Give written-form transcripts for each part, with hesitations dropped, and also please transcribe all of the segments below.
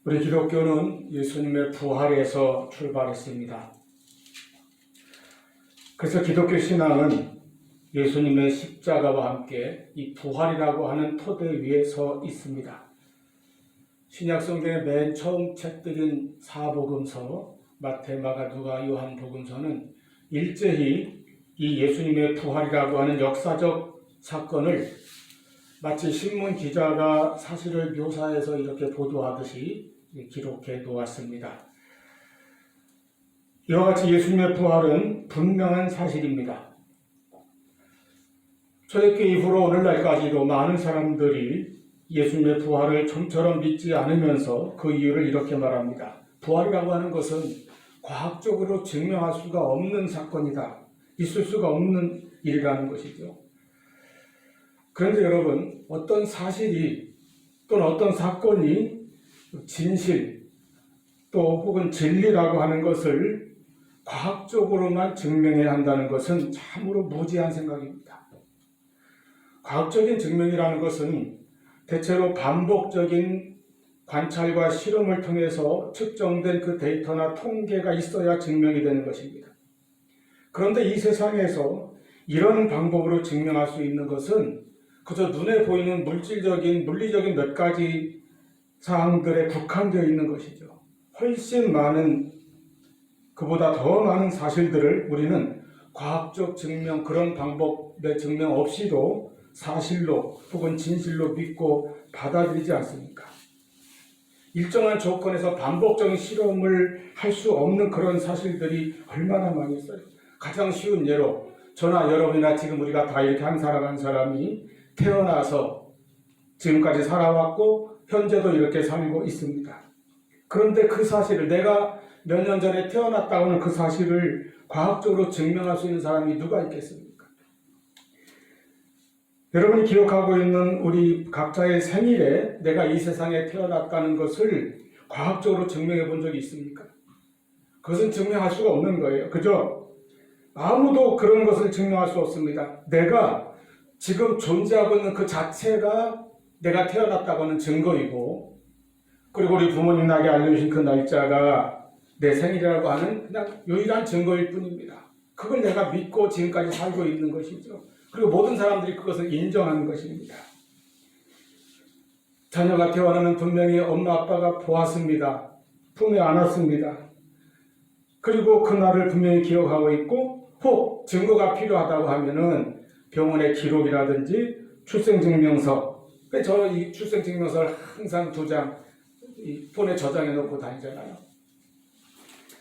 우리 기독교는 예수님의 부활에서 출발했습니다. 그래서 기독교 신앙은 예수님의 십자가와 함께 이 부활이라고 하는 토대 위에 서 있습니다. 신약성경의 맨 처음 책들인 사복음서, 마태, 마가, 누가, 요한 복음서는 일제히 이 예수님의 부활이라고 하는 역사적 사건을 마치 신문 기자가 사실을 묘사해서 이렇게 보도하듯이 기록해 놓았습니다. 이와 같이 예수님의 부활은 분명한 사실입니다. 초대교회 이후로 오늘날까지도 많은 사람들이 예수님의 부활을 좀처럼 믿지 않으면서 그 이유를 이렇게 말합니다. 부활이라고 하는 것은 과학적으로 증명할 수가 없는 사건이다. 있을 수가 없는 일이라는 것이죠. 그런데 여러분, 어떤 사실이 또는 어떤 사건이 진실 또 혹은 진리라고 하는 것을 과학적으로만 증명해야 한다는 것은 참으로 무지한 생각입니다. 과학적인 증명이라는 것은 대체로 반복적인 관찰과 실험을 통해서 측정된 그 데이터나 통계가 있어야 증명이 되는 것입니다. 그런데 이 세상에서 이런 방법으로 증명할 수 있는 것은 그저 눈에 보이는 물질적인, 물리적인 몇 가지 사항들에 국한되어 있는 것이죠. 훨씬 많은, 그보다 더 많은 사실들을 우리는 과학적 증명, 그런 방법의 증명 없이도 사실로 혹은 진실로 믿고 받아들이지 않습니까? 일정한 조건에서 반복적인 실험을 할 수 없는 그런 사실들이 얼마나 많이 있어요. 가장 쉬운 예로 저나 여러분이나 지금 우리가 다 이렇게 한 사람 한 사람이 태어나서 지금까지 살아왔고 현재도 이렇게 살고 있습니다. 그런데 그 사실을, 내가 몇 년 전에 태어났다고 하는 그 사실을 과학적으로 증명할 수 있는 사람이 누가 있겠습니까? 여러분이 기억하고 있는 우리 각자의 생일에 내가 이 세상에 태어났다는 것을 과학적으로 증명해 본 적이 있습니까? 그것은 증명할 수가 없는 거예요. 그죠? 아무도 그런 것을 증명할 수 없습니다. 내가 지금 존재하고 있는 그 자체가 내가 태어났다고 하는 증거이고, 그리고 우리 부모님 나에게 알려주신 그 날짜가 내 생일이라고 하는 그냥 유일한 증거일 뿐입니다. 그걸 내가 믿고 지금까지 살고 있는 것이죠. 그리고 모든 사람들이 그것을 인정하는 것입니다. 자녀가 태어나면 분명히 엄마 아빠가 보았습니다. 품에 안았습니다. 그리고 그날을 분명히 기억하고 있고, 혹 증거가 필요하다고 하면은 병원의 기록이라든지 출생증명서, 저 이 출생증명서를 항상 2장 이 폰에 저장해 놓고 다니잖아요.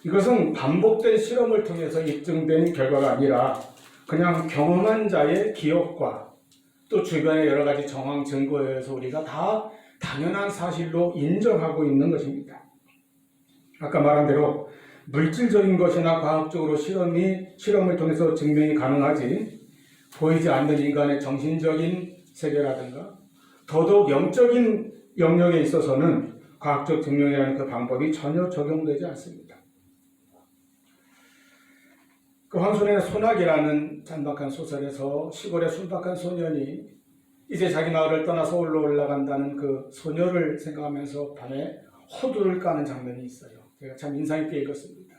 이것은 반복된 실험을 통해서 입증된 결과가 아니라 그냥 경험한 자의 기억과 또 주변의 여러 가지 정황 증거에 의해서 우리가 다 당연한 사실로 인정하고 있는 것입니다. 아까 말한 대로 물질적인 것이나 과학적으로 실험을 통해서 증명이 가능하지, 보이지 않는 인간의 정신적인 세계라든가 더더욱 영적인 영역에 있어서는 과학적 증명이라는 그 방법이 전혀 적용되지 않습니다. 그 황소년의 소나기라는 잔박한 소설에서 시골의 순박한 소년이 이제 자기 마을을 떠나 서울로 올라간다는 그 소녀를 생각하면서 밤에 호두를 까는 장면이 있어요. 제가 참 인상 깊게 읽었습니다.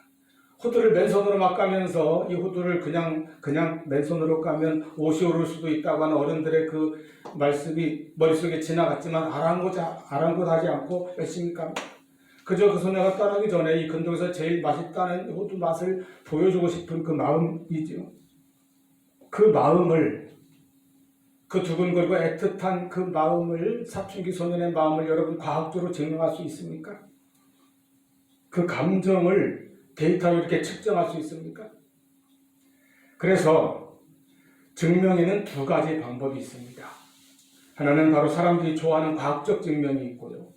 호두를 맨손으로 막 까면서 이 호두를 그냥 맨손으로 까면 옷이 오를 수도 있다고 하는 어른들의 그 말씀이 머릿속에 지나갔지만 아랑곳하지 않고 열심히 깝니다. 그저 그 소녀가 떠나기 전에 이 근동에서 제일 맛있다는 호두 맛을 보여주고 싶은 그 마음이죠. 그 마음을, 그 두근거리고 애틋한 그 마음을, 사춘기 소년의 마음을 여러분 과학적으로 증명할 수 있습니까? 그 감정을 데이터로 이렇게 측정할 수 있습니까? 그래서 증명에는 2가지 방법이 있습니다. 하나는 바로 사람들이 좋아하는 과학적 증명이 있고요.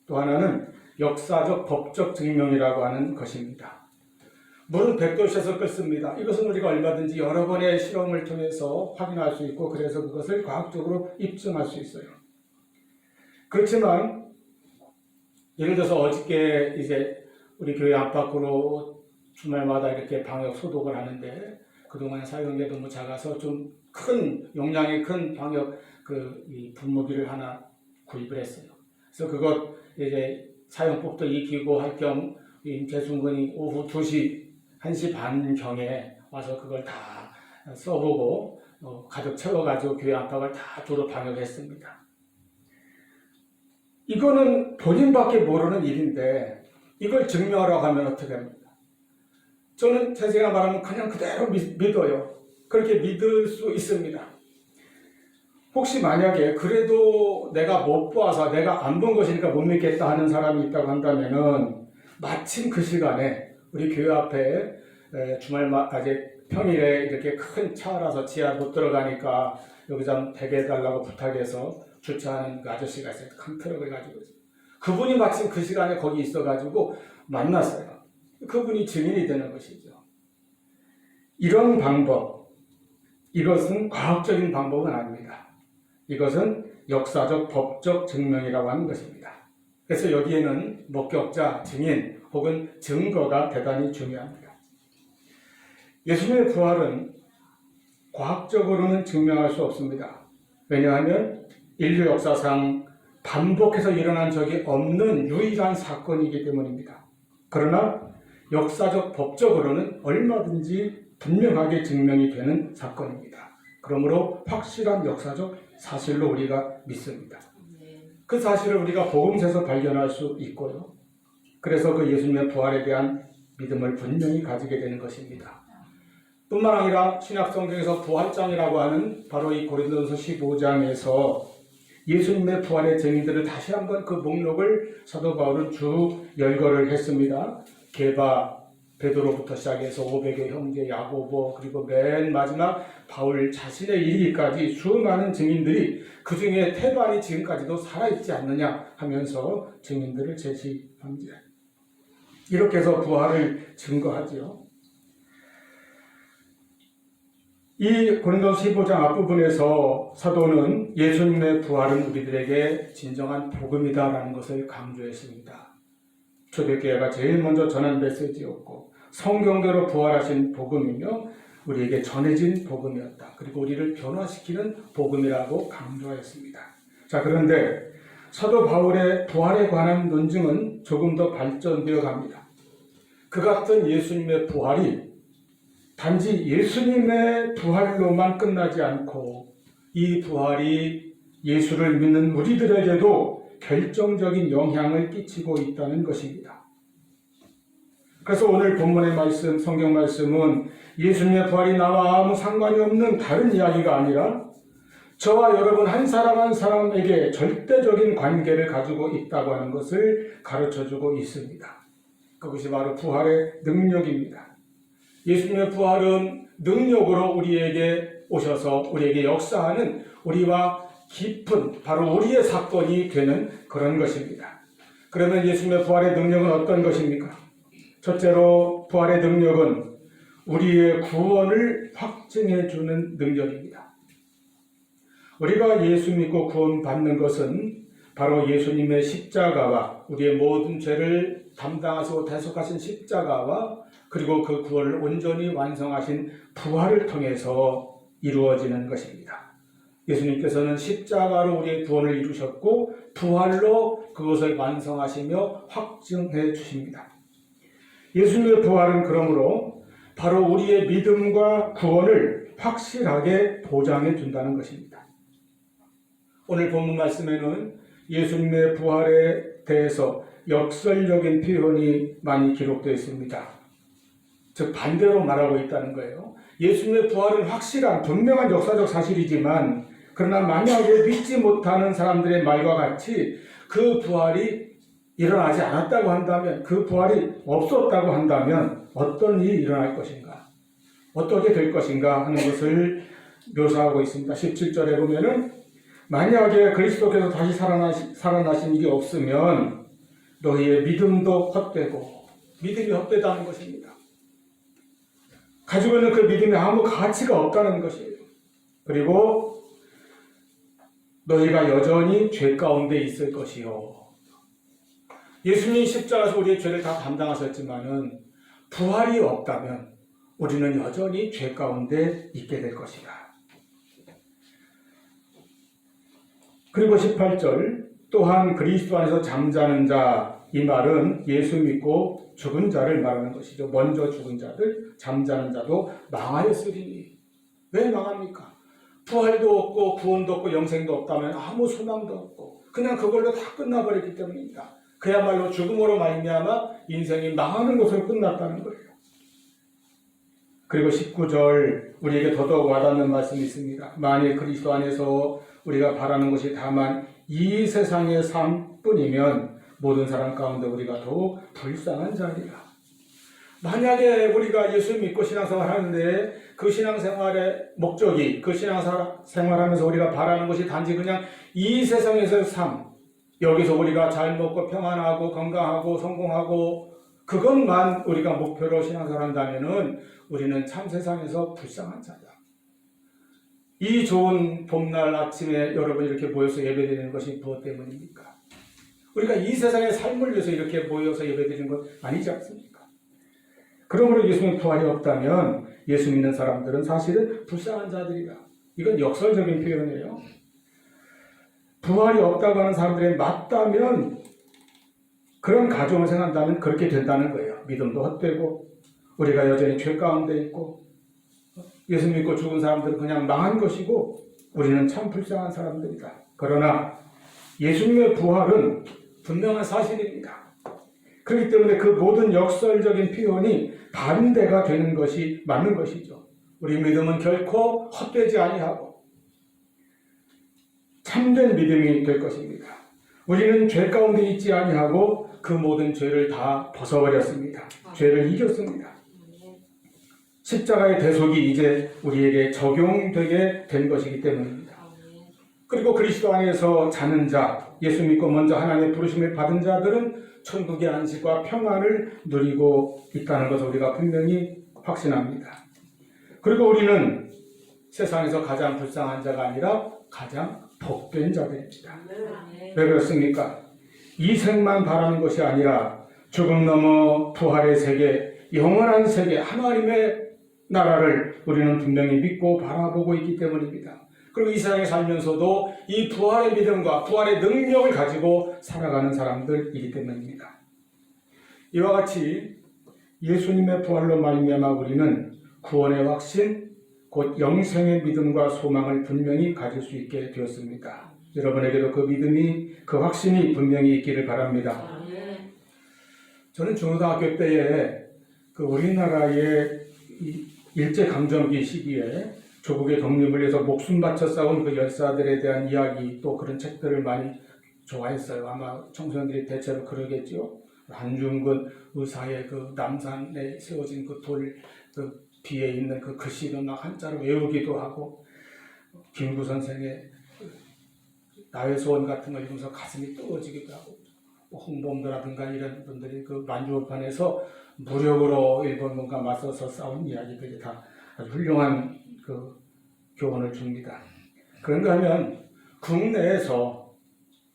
또 하나는 역사적 법적 증명이라고 하는 것입니다. 물은 100도씨에서 끓습니다. 이것은 우리가 얼마든지 여러 번의 실험을 통해서 확인할 수 있고, 그래서 그것을 과학적으로 입증할 수 있어요. 그렇지만 예를 들어서 어저께 이제 우리 교회 안팎으로 주말마다 이렇게 방역 소독을 하는데, 그동안 사용한 게 너무 작아서 좀 큰 용량이 큰 방역 이 분무기를 하나 구입을 했어요. 그래서 그것 이제 사용법도 익히고 할 겸 임태순군이 오후 2시, 1시 반경에 와서 그걸 다 써보고 가득 채워가지고 교회 안팎을 다 두루 방역했습니다. 이거는 본인밖에 모르는 일인데 이걸 증명하라고 하면 어떻게 합니까? 저는 제가 말하면 그냥 그대로 믿어요. 그렇게 믿을 수 있습니다. 혹시 만약에 그래도 내가 못 봐서 내가 안 본 것이니까 못 믿겠다 하는 사람이 있다고 한다면은 마침 그 시간에 우리 교회 앞에 주말까지 평일에 이렇게 큰 차라서 지하 못 들어가니까 여기 좀 대게 해달라고 부탁해서 주차하는 그 아저씨가 있어요. 큰 트럭을 가지고 있어요. 그분이 마침 그 시간에 거기 있어가지고 만났어요. 그분이 증인이 되는 것이죠. 이런 방법, 이것은 과학적인 방법은 아닙니다. 이것은 역사적, 법적 증명이라고 하는 것입니다. 그래서 여기에는 목격자, 증인 혹은 증거가 대단히 중요합니다. 예수님의 부활은 과학적으로는 증명할 수 없습니다. 왜냐하면 인류 역사상 반복해서 일어난 적이 없는 유일한 사건이기 때문입니다. 그러나 역사적, 법적으로는 얼마든지 분명하게 증명이 되는 사건입니다. 그러므로 확실한 역사적 사실로 우리가 믿습니다. 그 사실을 우리가 복음서에서 발견할 수 있고요. 그래서 그 예수님의 부활에 대한 믿음을 분명히 가지게 되는 것입니다. 뿐만 아니라 신약성경에서 부활장이라고 하는 바로 이 고린도전서 15장에서 예수님의 부활의 증인들을 다시 한번 그 목록을 사도 바울은 쭉 열거를 했습니다. 게바, 베드로부터 시작해서 500여 형제, 야고보, 그리고 맨 마지막 바울 자신의 이르기까지 수많은 증인들이 그 중에 태반이 지금까지도 살아있지 않느냐 하면서 증인들을 제시합니다. 이렇게 해서 부활을 증거하지요. 이 고린도서 15장 앞부분에서 사도는 예수님의 부활은 우리들에게 진정한 복음이다라는 것을 강조했습니다. 초대교회가 제일 먼저 전한 메시지였고 성경대로 부활하신 복음이며 우리에게 전해진 복음이었다. 그리고 우리를 변화시키는 복음이라고 강조하였습니다. 자, 그런데 사도 바울의 부활에 관한 논증은 조금 더 발전되어 갑니다. 그 같은 예수님의 부활이 단지 예수님의 부활로만 끝나지 않고 이 부활이 예수를 믿는 우리들에게도 결정적인 영향을 끼치고 있다는 것입니다. 그래서 오늘 본문의 말씀, 성경 말씀은 예수님의 부활이 나와 아무 상관이 없는 다른 이야기가 아니라 저와 여러분 한 사람 한 사람에게 절대적인 관계를 가지고 있다고 하는 것을 가르쳐주고 있습니다. 그것이 바로 부활의 능력입니다. 예수님의 부활은 능력으로 우리에게 오셔서 우리에게 역사하는 우리와 깊은 바로 우리의 사건이 되는 그런 것입니다. 그러면 예수님의 부활의 능력은 어떤 것입니까? 첫째로 부활의 능력은 우리의 구원을 확증해 주는 능력입니다. 우리가 예수 믿고 구원받는 것은 바로 예수님의 십자가와 우리의 모든 죄를 담당하시고 대속하신 십자가와 그리고 그 구원을 온전히 완성하신 부활을 통해서 이루어지는 것입니다. 예수님께서는 십자가로 우리의 구원을 이루셨고 부활로 그것을 완성하시며 확증해 주십니다. 예수님의 부활은 그러므로 바로 우리의 믿음과 구원을 확실하게 보장해 준다는 것입니다. 오늘 본문 말씀에는 예수님의 부활에 대해서 역설적인 표현이 많이 기록되어 있습니다. 즉 반대로 말하고 있다는 거예요. 예수님의 부활은 확실한 분명한 역사적 사실이지만 그러나 만약에 믿지 못하는 사람들의 말과 같이 그 부활이 일어나지 않았다고 한다면, 그 부활이 없었다고 한다면 어떤 일이 일어날 것인가, 어떻게 될 것인가 하는 것을 묘사하고 있습니다. 17절에 보면은 만약에 그리스도께서 다시 살아나신 일이 없으면 너희의 믿음도 헛되고, 믿음이 헛되다는 것입니다. 가지고 있는 그 믿음이 아무 가치가 없다는 것이에요. 그리고 너희가 여전히 죄 가운데 있을 것이요. 예수님이 십자가에서 우리의 죄를 다 담당하셨지만은 부활이 없다면 우리는 여전히 죄 가운데 있게 될 것이다. 그리고 18절 또한 그리스도 안에서 잠자는 자, 이 말은 예수 믿고 죽은 자를 말하는 것이죠. 먼저 죽은 자들, 잠자는 자도 망하였으리니. 왜 망합니까? 부활도 없고 구원도 없고 영생도 없다면 아무 소망도 없고 그냥 그걸로 다 끝나버리기 때문입니다. 그야말로 죽음으로 말미암아 인생이 망하는 것으로 끝났다는 거예요. 그리고 19절 우리에게 더더욱 와닿는 말씀이 있습니다. 만일 그리스도 안에서 우리가 바라는 것이 다만 이 세상의 삶뿐이면 모든 사람 가운데 우리가 더욱 불쌍한 자리라. 만약에 우리가 예수 믿고 신앙생활 하는데 그 신앙생활의 목적이 그 신앙생활하면서 우리가 바라는 것이 단지 그냥 이 세상에서의 삶, 여기서 우리가 잘 먹고 평안하고 건강하고 성공하고 그것만 우리가 목표로 신앙생활 한다면은 우리는 참 세상에서 불쌍한 자다. 이 좋은 봄날 아침에 여러분 이렇게 모여서 예배드리는 것이 무엇 때문입니까? 우리가 이 세상의 삶을 위해서 이렇게 모여서 예배드리는 것 아니지 않습니까? 그러므로 예수님의 부활이 없다면 예수 믿는 사람들은 사실은 불쌍한 자들이다. 이건 역설적인 표현이에요. 부활이 없다고 하는 사람들이 맞다면 그런 가정을 생각한다면 그렇게 된다는 거예요. 믿음도 헛되고 우리가 여전히 죄 가운데 있고 예수 믿고 죽은 사람들은 그냥 망한 것이고 우리는 참 불쌍한 사람들이다. 그러나 예수님의 부활은 분명한 사실입니다. 그렇기 때문에 그 모든 역설적인 표현이 반대가 되는 것이 맞는 것이죠. 우리 믿음은 결코 헛되지 아니하고 참된 믿음이 될 것입니다. 우리는 죄 가운데 있지 아니하고 그 모든 죄를 다 벗어버렸습니다. 죄를 이겼습니다. 십자가의 대속이 이제 우리에게 적용되게 된 것이기 때문입니다. 그리고 그리스도 안에서 자는 자, 예수 믿고 먼저 하나님의 부르심을 받은 자들은 천국의 안식과 평안을 누리고 있다는 것을 우리가 분명히 확신합니다. 그리고 우리는 세상에서 가장 불쌍한 자가 아니라 가장 복된 자들입니다. 왜 그렇습니까? 이 생만 바라는 것이 아니라 죽음 넘어 부활의 세계, 영원한 세계, 하나님의 나라를 우리는 분명히 믿고 바라보고 있기 때문입니다. 그리고 이 세상에 살면서도 이 부활의 믿음과 부활의 능력을 가지고 살아가는 사람들이기 때문입니다. 이와 같이 예수님의 부활로 말미암아 우리는 구원의 확신, 곧 영생의 믿음과 소망을 분명히 가질 수 있게 되었습니다. 여러분에게도 그 믿음이, 그 확신이 분명히 있기를 바랍니다. 저는 중고등학교 때에 그 우리나라의 일제강점기 시기에 조국의 독립을 위해서 목숨 바쳐 싸운 그 열사들에 대한 이야기 또 그런 책들을 많이 좋아했어요. 아마 청소년들이 대체로 그러겠죠. 한중근 의사의 그 남산에 세워진 그 돌 그 뒤에 있는 그 글씨도 막 한자로 외우기도 하고 김구 선생의 나의 소원 같은 걸 읽으면서 가슴이 뜨거워지기도 하고 홍범도라든가 이런 분들이 그 만주판에서 무력으로 일본군과 맞서서 싸운 이야기들이 다 아주 훌륭한 그 교훈을 줍니다. 그런가 하면 국내에서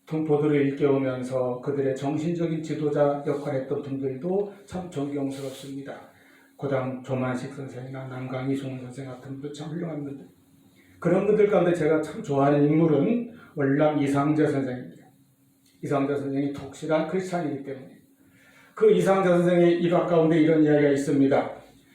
동포들을 일깨우면서 그들의 정신적인 지도자 역할을 했던 분들도 참 존경스럽습니다. 고당 조만식 선생이나 남강 이순 선생 같은 분들 참 훌륭한 분들. 그런 분들 가운데 제가 참 좋아하는 인물은 월남 이상재 선생입니다. 이상재 선생이 독실한 크리스찬이기 때문에 그 이상재 선생의 일화 가운데 이런 이야기가 있습니다.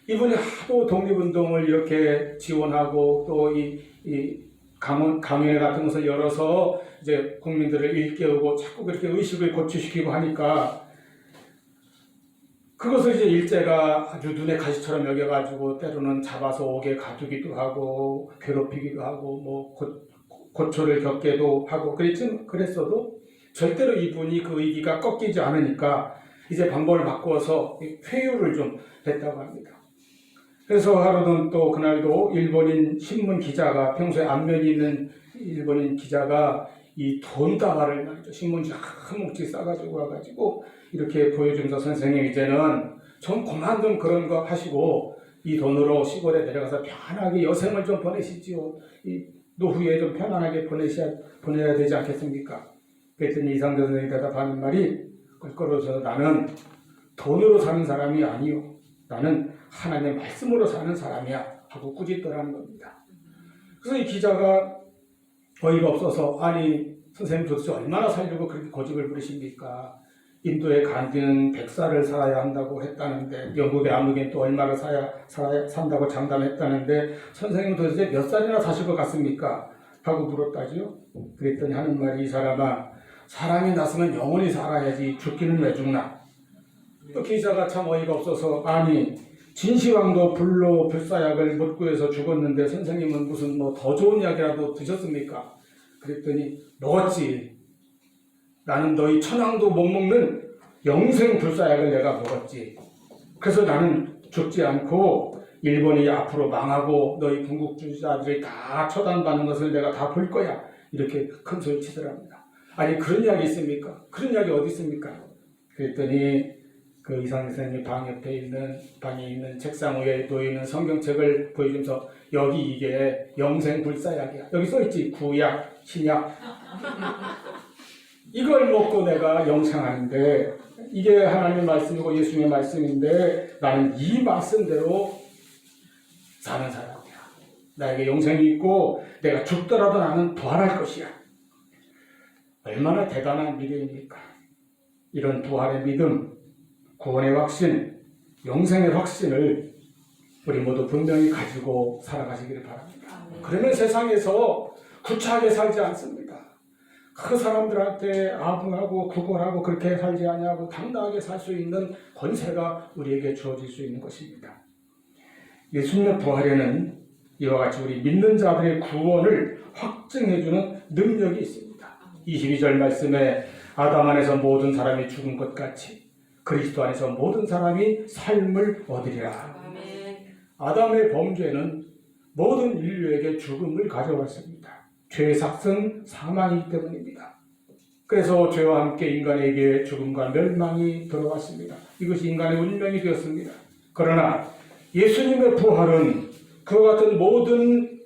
이분이 하도 독립운동을 이렇게 지원하고 또 이 강연회 같은 것을 열어서 이제 국민들을 일깨우고 자꾸 그렇게 의식을 고취시키고 하니까 그것을 이제 일제가 아주 눈에 가시처럼 여겨가지고 때로는 잡아서 옥에 가두기도 하고 괴롭히기도 하고 뭐 고초를 겪게도 하고 그랬어도 절대로 이분이 그 의기가 꺾이지 않으니까 이제 방법을 바꾸어서 회유를 좀 했다고 합니다. 그래서 하루는 또 그날도 일본인 신문 기자가 평소에 안면이 있는 일본인 기자가 이 돈다발을 말이죠. 신문지 한 뭉치 싸가지고 와가지고 이렇게 보여주면서 선생님 이제는 좀 그만 좀 그런 거 하시고 이 돈으로 시골에 내려가서 편하게 여생을 좀 보내시지요. 이 노후에 좀 편안하게 보내야 되지 않겠습니까? 그랬더니 이상재 선생님이 대답하는 말이 껄끄러워서 나는 돈으로 사는 사람이 아니요. 나는 하나님의 말씀으로 사는 사람이야 하고 꾸짖더라는 겁니다. 그래서 이 기자가 어이가 없어서 아니 선생님 도대체 얼마나 살려고 그렇게 고집을 부리십니까? 인도의 간디는 100살을 살아야 한다고 했다는데, 영국의 아무개는 또 얼마를 산다고 장담했다는데, 선생님은 도대체 몇 살이나 사실 것 같습니까? 하고 물었다지요. 그랬더니 하는 말이, 이 사람아, 사람이 났으면 영원히 살아야지 죽기는 왜 죽나? 또 기자가 참 어이가 없어서, 아니 진시황도 불로 불사약을 못 구해서 죽었는데 선생님은 무슨 뭐 더 좋은 약이라도 드셨습니까? 그랬더니, 먹었지. 나는 너희 천황도 못 먹는 영생 불사약을 내가 먹었지. 그래서 나는 죽지 않고 일본이 앞으로 망하고 너희 군국주의자들이 다 처단받는 것을 내가 다 볼 거야. 이렇게 큰 소리 치더랍니다. 아니, 그런 이야기 있습니까? 그런 이야기 어디 있습니까? 그랬더니 그 이상 선생님이 방에 있는 책상 위에 놓여있는 성경책을 보여주면서, 여기 이게 영생 불사약이야. 여기 써있지. 구약, 신약. 이걸 먹고 내가 영생하는데, 이게 하나님의 말씀이고 예수님의 말씀인데, 나는 이 말씀대로 사는 사람이야. 나에게 영생이 있고 내가 죽더라도 나는 부활할 것이야. 얼마나 대단한 미래입니까? 이런 부활의 믿음, 구원의 확신, 영생의 확신을 우리 모두 분명히 가지고 살아가시기를 바랍니다. 그러면 세상에서 구차하게 살지 않습니다. 그 사람들한테 아부하고 구걸하고 그렇게 살지 아니하고 당당하게 살 수 있는 권세가 우리에게 주어질 수 있는 것입니다. 예수님의 부활에는 이와 같이 우리 믿는 자들의 구원을 확증해주는 능력이 있습니다. 22절 말씀에, 아담 안에서 모든 사람이 죽은 것 같이 그리스도 안에서 모든 사람이 삶을 얻으리라. 아담의 범죄는 모든 인류에게 죽음을 가져왔습니다. 죄의 삭은 사망이기 때문입니다. 그래서 죄와 함께 인간에게 죽음과 멸망이 들어왔습니다. 이것이 인간의 운명이 되었습니다. 그러나 예수님의 부활은 그와 같은 모든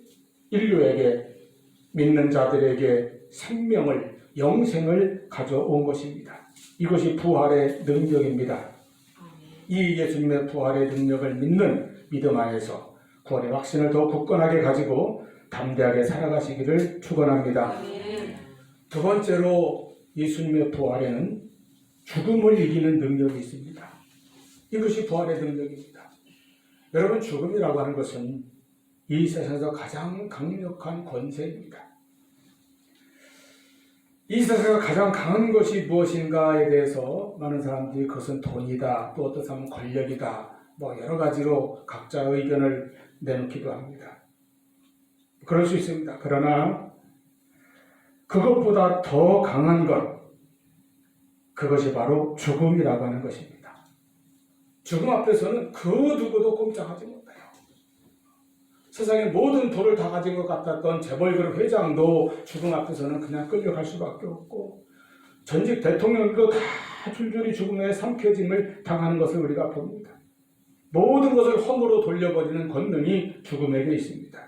인류에게, 믿는 자들에게 생명을, 영생을 가져온 것입니다. 이것이 부활의 능력입니다. 이 예수님의 부활의 능력을 믿는 믿음 안에서 구원의 확신을 더 굳건하게 가지고 담대하게 살아가시기를 축원합니다. 두 번째로, 예수님의 부활에는 죽음을 이기는 능력이 있습니다. 이것이 부활의 능력입니다. 여러분, 죽음이라고 하는 것은 이 세상에서 가장 강력한 권세입니다. 이 세상에서 가장 강한 것이 무엇인가에 대해서 많은 사람들이 그것은 돈이다, 또 어떤 사람은 권력이다, 뭐 여러 가지로 각자 의견을 내놓기도 합니다. 그럴 수 있습니다. 그러나 그것보다 더 강한 것, 그것이 바로 죽음이라고 하는 것입니다. 죽음 앞에서는 그 누구도 꼼짝하지 못해요. 세상의 모든 돈을 다 가진 것 같았던 재벌그룹 회장도 죽음 앞에서는 그냥 끌려갈 수밖에 없고, 전직 대통령도 다 줄줄이 죽음에 삼켜짐을 당하는 것을 우리가 봅니다. 모든 것을 험으로 돌려버리는 권능이 죽음에게 있습니다.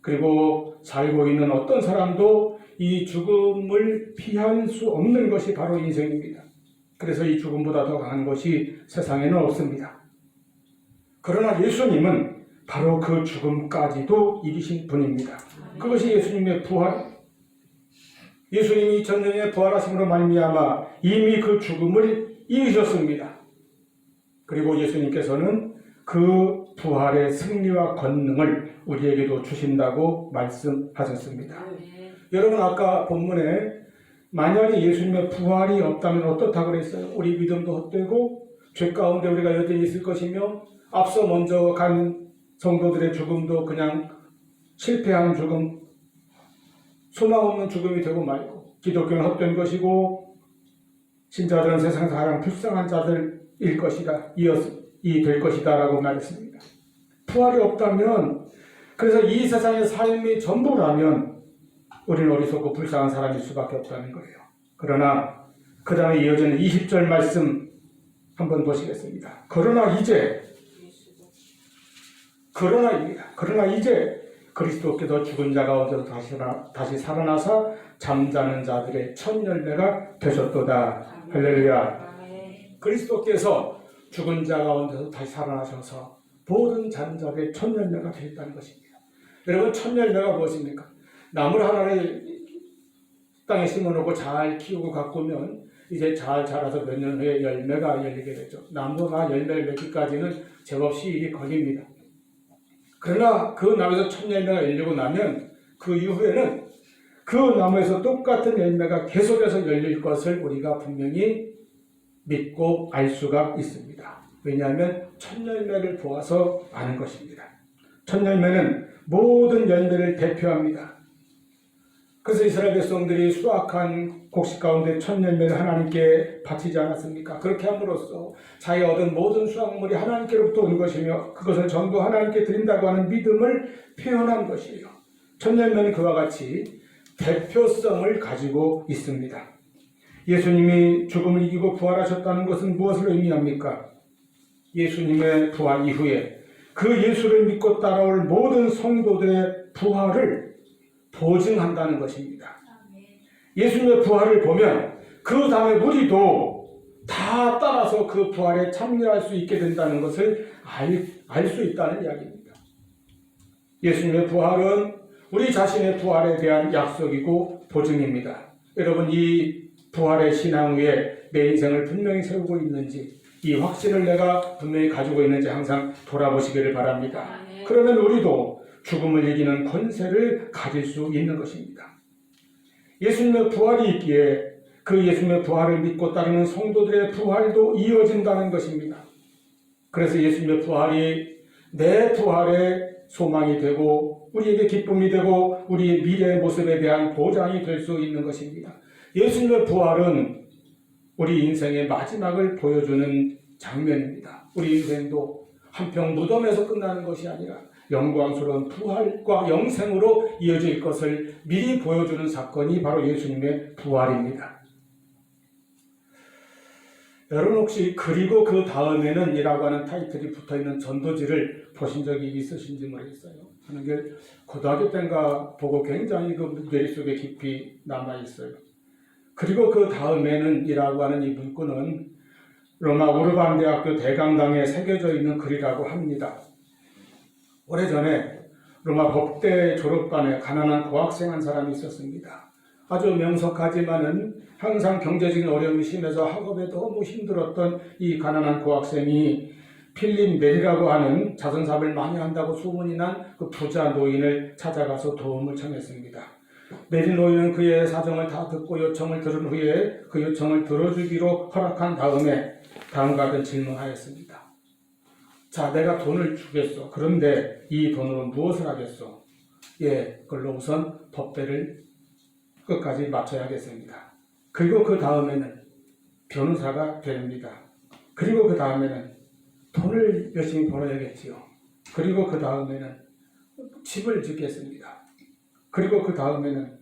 그리고 살고 있는 어떤 사람도 이 죽음을 피할 수 없는 것이 바로 인생입니다. 그래서 이 죽음보다 더 강한 것이 세상에는 없습니다. 그러나 예수님은 바로 그 죽음까지도 이기신 분입니다. 그것이 예수님의 부활. 예수님이 2000년에 부활하심으로 말미암아 이미 그 죽음을 이기셨습니다. 그리고 예수님께서는 그 부활의 승리와 권능을 우리에게도 주신다고 말씀하셨습니다. 여러분, 아까 본문에 만약에 예수님의 부활이 없다면 어떻다고 그랬어요? 우리 믿음도 헛되고 죄 가운데 우리가 여전히 있을 것이며, 앞서 먼저 간 성도들의 죽음도 그냥 실패하는 죽음, 소망 없는 죽음이 되고 말고, 기독교는 헛된 것이고 신자들은 세상에서 가장 불쌍한 자들일 것이다, 이 될 것이다 라고 말했습니다. 부활이 없다면, 그래서 이 세상의 삶이 전부라면 우리는 어리석고 불쌍한 사람일 수밖에 없다는 거예요. 그러나 그 다음에 이어지는 20절 말씀 한번 보시겠습니다. 그러나 이제 그리스도께서 죽은 자 가운데서 다시 살아나사 잠자는 자들의 첫 열매가 되셨도다. 할렐루야. 그리스도께서 죽은 자 가운데서 다시 살아나셔서 모든 자는 자들의 첫 열매가 되었다는 것입니다. 여러분, 첫 열매가 무엇입니까? 나물 하나를 땅에 심어놓고 잘 키우고 가꾸면 이제 잘 자라서 몇 년 후에 열매가 열리게 되죠. 나무가 열매를 맺기까지는 제법 시일이 걸립니다. 그러나 그 나무에서 첫 열매가 열리고 나면 그 이후에는 그 나무에서 똑같은 열매가 계속해서 열릴 것을 우리가 분명히 믿고 알 수가 있습니다. 왜냐하면 첫 열매를 보아서 아는 것입니다. 첫 열매는 모든 열매를 대표합니다. 그래서 이스라엘 백성들이 수확한 곡식 가운데 첫 열매를 하나님께 바치지 않았습니까? 그렇게 함으로써 자기가 얻은 모든 수확물이 하나님께로부터 온 것이며 그것을 전부 하나님께 드린다고 하는 믿음을 표현한 것이에요. 첫 열매는 그와 같이 대표성을 가지고 있습니다. 예수님이 죽음을 이기고 부활하셨다는 것은 무엇을 의미합니까? 예수님의 부활 이후에 그 예수를 믿고 따라올 모든 성도들의 부활을 보증한다는 것입니다. 예수님의 부활을 보면 그 다음에 우리도 다 따라서 그 부활에 참여할 수 있게 된다는 것을 알 수 있다는 이야기입니다. 예수님의 부활은 우리 자신의 부활에 대한 약속이고 보증입니다. 여러분, 이 부활의 신앙 위에 내 인생을 분명히 세우고 있는지, 이 확신을 내가 분명히 가지고 있는지 항상 돌아보시기를 바랍니다. 그러면 우리도 죽음을 이기는 권세를 가질 수 있는 것입니다. 예수님의 부활이 있기에 그 예수님의 부활을 믿고 따르는 성도들의 부활도 이어진다는 것입니다. 그래서 예수님의 부활이 내 부활의 소망이 되고 우리에게 기쁨이 되고 우리의 미래의 모습에 대한 보장이 될 수 있는 것입니다. 예수님의 부활은 우리 인생의 마지막을 보여주는 장면입니다. 우리 인생도 한평 무덤에서 끝나는 것이 아니라 영광스러운 부활과 영생으로 이어질 것을 미리 보여주는 사건이 바로 예수님의 부활입니다. 여러분 혹시 그리고 그 다음에는 이라고 하는 타이틀이 붙어있는 전도지를 보신 적이 있으신지 모르겠어요. 하는 게 고등학교 때인가 보고 굉장히 그 머릿속에 깊이 남아있어요. 그리고 그 다음에는 이라고 하는 이 문구는 로마 우르반 대학교 대강당에 새겨져 있는 글이라고 합니다. 오래전에 로마 법대 졸업반에 가난한 고학생 한 사람이 있었습니다. 아주 명석하지만은 항상 경제적인 어려움이 심해서 학업에 너무 힘들었던 이 가난한 고학생이 필립 메리라고 하는 자선사업을 많이 한다고 소문이 난 그 부자 노인을 찾아가서 도움을 청했습니다. 메리 노인은 그의 사정을 다 듣고 요청을 들은 후에 그 요청을 들어주기로 허락한 다음에 다음과 같은 질문하였습니다. 자, 내가 돈을 주겠소. 그런데 이 돈으로 무엇을 하겠소? 예, 그걸로 우선 법대를 끝까지 마쳐야겠습니다. 그리고 그 다음에는 변호사가 됩니다. 그리고 그 다음에는 돈을 열심히 벌어야겠지요. 그리고 그 다음에는 집을 짓겠습니다. 그리고 그 다음에는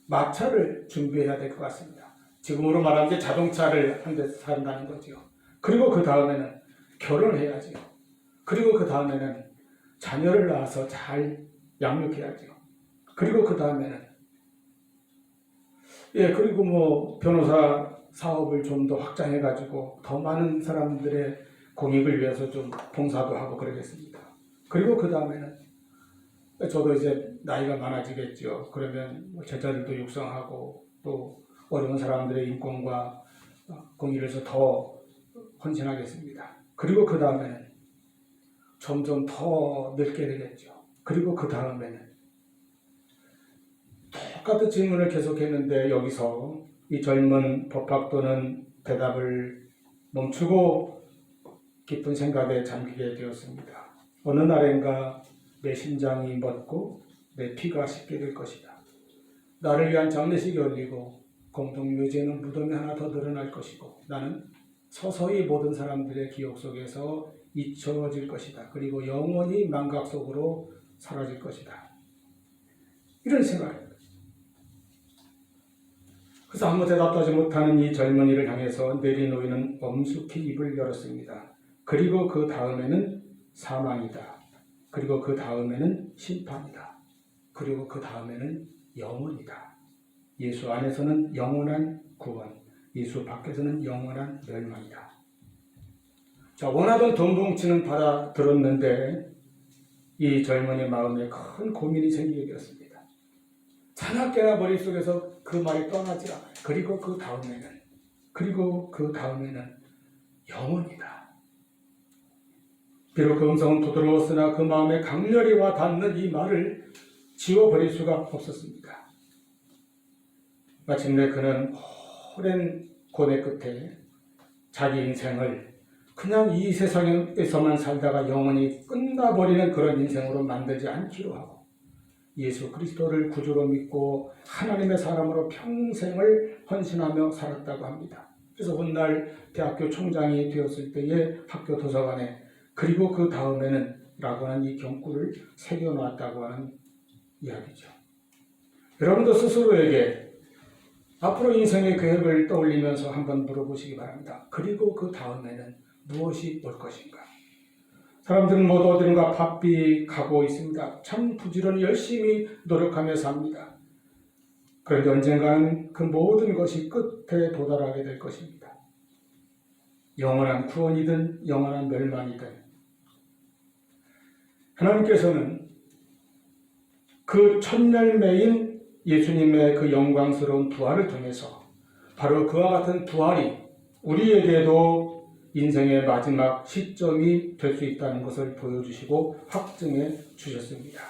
마차를 준비해야 될 것 같습니다. 지금으로 말하면 이제 자동차를 한 대 산다는 거죠. 그리고 그 다음에는 결혼해야지요. 그리고 그 다음에는 자녀를 낳아서 잘 양육해야지요. 그리고 그 다음에는 그리고 뭐 변호사 사업을 좀 더 확장해가지고 더 많은 사람들의 공익을 위해서 좀 봉사도 하고 그러겠습니다. 그리고 그 다음에는 저도 이제 나이가 많아지겠죠. 그러면 제자들도 육성하고 또 어려운 사람들의 인권과 공의를 위해서 더 헌신하겠습니다. 그리고 그 다음에는 점점 더 늙게 되겠죠. 그리고 그 다음에는 똑같은 질문을 계속했는데 여기서 이 젊은 법학도는 대답을 멈추고 깊은 생각에 잠기게 되었습니다. 어느 날인가 내 심장이 멎고 내 피가 식게 될 것이다. 나를 위한 장례식이 열리고 공동묘지에는 무덤이 하나 더 늘어날 것이고 나는 서서히 모든 사람들의 기억 속에서 잊혀질 것이다. 그리고 영원히 망각 속으로 사라질 것이다. 이런 생각입니다. 그래서 아무 대답도 하지 못하는 이 젊은이를 향해서 내리 노인은 엄숙히 입을 열었습니다. 그리고 그 다음에는 사망이다. 그리고 그 다음에는 심판이다. 그리고 그 다음에는 영원이다. 예수 안에서는 영원한 구원, 예수 밖에서는 영원한 멸망이다. 자, 원하던 돈 뭉치는 받아들었는데 이 젊은이 마음에 큰 고민이 생기게 되었습니다. 자나깨나 머릿속에서 그 말이 떠나지 않아. 그리고 그 다음에는 영원이다. 비록 그 음성은 부드러웠으나 그 마음에 강렬히 와 닿는 이 말을 지워버릴 수가 없었습니다. 마침내 그는 오랜 고뇌 끝에 자기 인생을 그냥 이 세상에서만 살다가 영원히 끝나버리는 그런 인생으로 만들지 않기로 하고 예수 그리스도를 구주로 믿고 하나님의 사람으로 평생을 헌신하며 살았다고 합니다. 그래서 훗날 대학교 총장이 되었을 때에 학교 도서관에 그리고 그 다음에는 라고 하는 이 경구를 새겨놓았다고 하는 이야기죠. 여러분도 스스로에게 앞으로 인생의 계획을 떠올리면서 한번 물어보시기 바랍니다. 그리고 그 다음에는 무엇이 올 것인가? 사람들은 모두 어디론가 바삐 가고 있습니다. 참 부지런히 열심히 노력하며 삽니다. 그런데 언젠가는 그 모든 것이 끝에 도달하게 될 것입니다. 영원한 구원이든 영원한 멸망이든 하나님께서는 그 첫 열매인 예수님의 그 영광스러운 부활을 통해서 바로 그와 같은 부활이 우리에게도 인생의 마지막 시점이 될 수 있다는 것을 보여주시고 확증해 주셨습니다.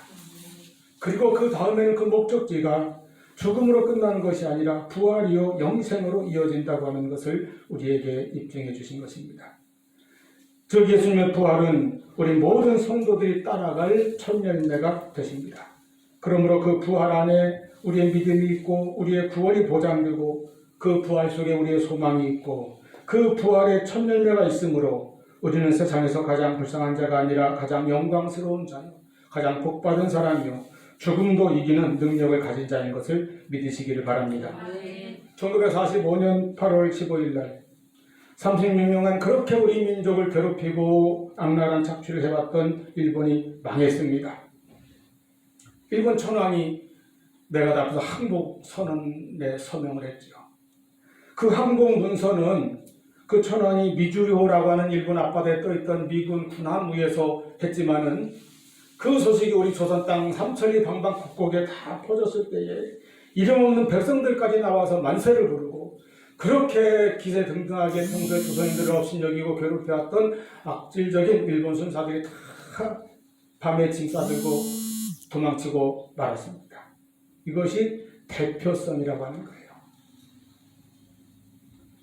그리고 그 다음에는 그 목적지가 죽음으로 끝나는 것이 아니라 부활이요 영생으로 이어진다고 하는 것을 우리에게 입증해 주신 것입니다. 즉 예수님의 부활은 우리 모든 성도들이 따라갈 첫 열매가 되십니다. 그러므로 그 부활 안에 우리의 믿음이 있고 우리의 구원이 보장되고 그 부활 속에 우리의 소망이 있고 그 부활의 첫 열매가 있으므로 우리는 세상에서 가장 불쌍한 자가 아니라 가장 영광스러운 자요 가장 복받은 사람이요 죽음도 이기는 능력을 가진 자인 것을 믿으시기를 바랍니다. 1945년 8월 15일 날 36년간 그렇게 우리 민족을 괴롭히고 악랄한 착취를 해왔던 일본이 망했습니다. 일본 천황이 내가 앞에서 항복 선언에 서명을 했죠. 그 항복 문서는 그 천황이 미주요라고 하는 일본 앞바다에 떠있던 미군 군함위에서 했지만은 그 소식이 우리 조선 땅 삼천리 방방곡곡에 다 퍼졌을 때에 이름 없는 백성들까지 나와서 만세를 부르고 그렇게 기세등등하게 평소에 조선인들을 업신여기고 괴롭혀왔던 악질적인 일본 순사들이 다 밤에 짐 싸들고 도망치고 말았습니다. 이것이 대표성이라고 하는 거예요.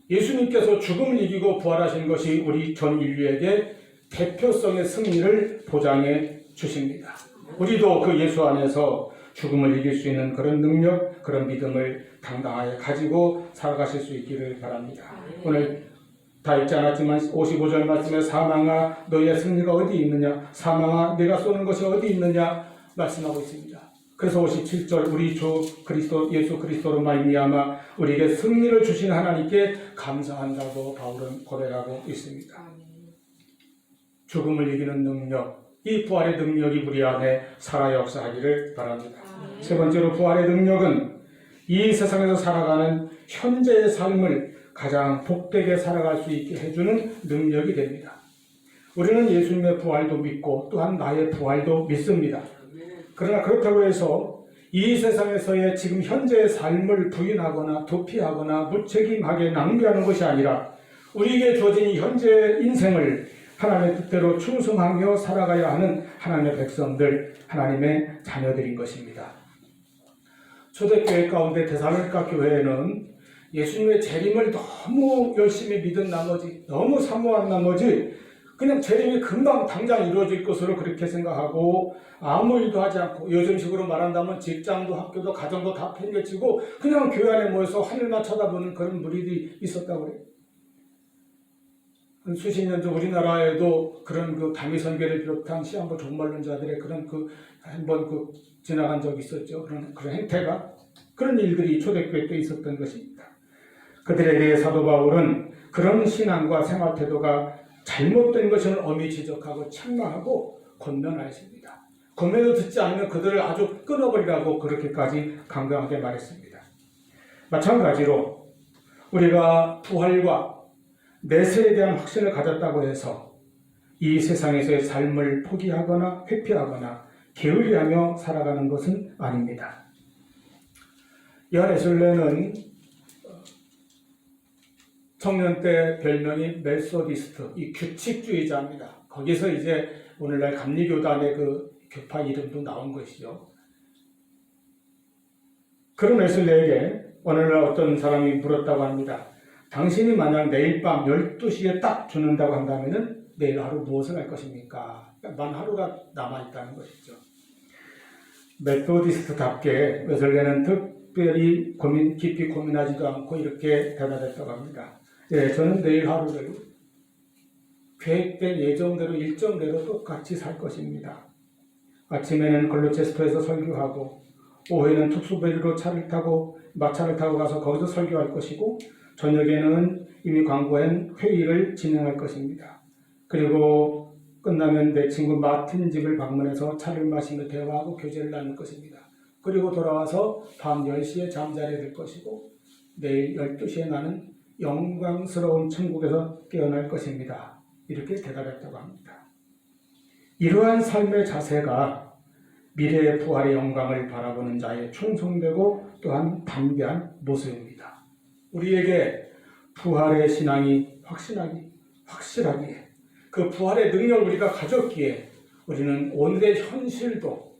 예수님께서 죽음을 이기고 부활하신 것이 우리 전 인류에게 대표성의 승리를 보장해 주십니다. 우리도 그 예수 안에서 죽음을 이길 수 있는 그런 능력, 그런 믿음을 당당하게 가지고 살아가실 수 있기를 바랍니다. 오늘 다 읽지 않았지만 55절 말씀에 사망아 너희의 승리가 어디 있느냐, 사망아 내가 쏘는 것이 어디 있느냐 말씀하고 있습니다. 그래서 57절 우리 주 그리스도 예수 그리스도로 말미암아 우리에게 승리를 주신 하나님께 감사한다고 바울은 고백하고 있습니다. 죽음을 이기는 능력, 이 부활의 능력이 우리 안에 살아 역사하기를 바랍니다. 세 번째로 부활의 능력은 이 세상에서 살아가는 현재의 삶을 가장 복되게 살아갈 수 있게 해주는 능력이 됩니다. 우리는 예수님의 부활도 믿고 또한 나의 부활도 믿습니다. 그러나 그렇다고 해서 이 세상에서의 지금 현재의 삶을 부인하거나 도피하거나 무책임하게 낭비하는 것이 아니라 우리에게 주어진 이 현재 인생을 하나님의 뜻대로 충성하며 살아가야 하는 하나님의 백성들, 하나님의 자녀들인 것입니다. 초대교회 가운데 데살로니가 교회에는 예수님의 재림을 너무 열심히 믿은 나머지, 너무 사모한 나머지 그냥 재림이 금방 당장 이루어질 것으로 그렇게 생각하고 아무 일도 하지 않고 요즘식으로 말한다면 직장도 학교도 가정도 다 팽개치고 그냥 교회 안에 모여서 하늘만 쳐다보는 그런 무리들이 있었다고 그래요. 수십 년 전 우리나라에도 그런 그 다미선교를 비롯한 시한부 종말론자들의 그런 한번 지나간 적이 있었죠. 그런 행태가 그런 일들이 초대교회 때 있었던 것입니다. 그들에 대해 사도 바울은 그런 신앙과 생활 태도가 잘못된 것을 엄히 지적하고 책망하고 권면하였습니다. 권면을 듣지 않으면 그들을 아주 끊어버리라고 그렇게까지 강경하게 말했습니다. 마찬가지로 우리가 부활과 내세에 대한 확신을 가졌다고 해서 이 세상에서의 삶을 포기하거나 회피하거나 게을리하며 살아가는 것은 아닙니다. 요한 웨슬레는 청년 때 별명이 메소디스트, 이 규칙주의자입니다. 거기서 이제 오늘날 감리교단의 그 교파 이름도 나온 것이죠. 그런 웨슬레에게 오늘날 어떤 사람이 물었다고 합니다. 당신이 만약 내일 밤 12시에 딱 죽는다고 한다면 내일 하루 무엇을 할 것입니까? 만 하루가 남아있다는 것이죠. 메소디스트답게 웨슬레는 특별히 깊이 고민하지도 않고 이렇게 대답했다고 합니다. 예, 저는 내일 하루를 계획된 예정대로 일정대로 똑같이 살 것입니다. 아침에는 글로체스터에서 설교하고 오후에는 특수배로 마차를 타고 가서 거기서 설교할 것이고 저녁에는 이미 광고한 회의를 진행할 것입니다. 그리고 끝나면 내 친구 마틴 집을 방문해서 차를 마시며 대화하고 교제를 나눌 것입니다. 그리고 돌아와서 밤 10시에 잠자리에 들 것이고 내일 12시에 나는 영광스러운 천국에서 깨어날 것입니다. 이렇게 대답했다고 합니다. 이러한 삶의 자세가 미래의 부활의 영광을 바라보는 자의 충성되고 또한 담대한 모습입니다. 우리에게 부활의 신앙이 확실하기에 그 부활의 능력을 우리가 가졌기에 우리는 오늘의 현실도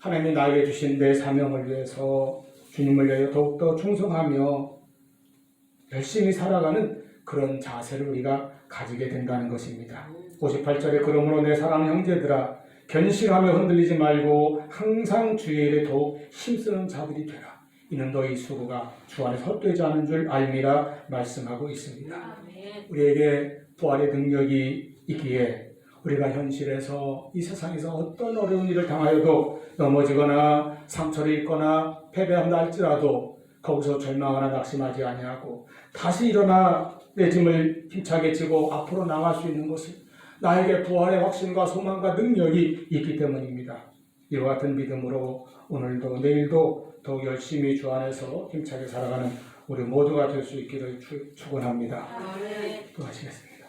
하나님이 나에게 주신 내 사명을 위해서 주님을 위하여 더욱더 충성하며 열심히 살아가는 그런 자세를 우리가 가지게 된다는 것입니다. 58절에 그러므로 내 사랑하는 형제들아 견실하며 흔들리지 말고 항상 주의 일에 더욱 힘쓰는 자들이 되라. 이는 너희 수고가 주 안에서 헛되지 않은 줄 알미라 말씀하고 있습니다. 우리에게 부활의 능력이 있기에 우리가 현실에서 이 세상에서 어떤 어려운 일을 당하여도 넘어지거나 상처를 입거나 패배한다 할지라도 거기서 절망하나 낙심하지 아니하고 다시 일어나 내 짐을 힘차게 지고 앞으로 나갈 수 있는 것은 나에게 부활의 확신과 소망과 능력이 있기 때문입니다. 이와 같은 믿음으로 오늘도 내일도 더욱 열심히 주 안에서 힘차게 살아가는 우리 모두가 될 수 있기를 축원합니다. 또 하시겠습니다.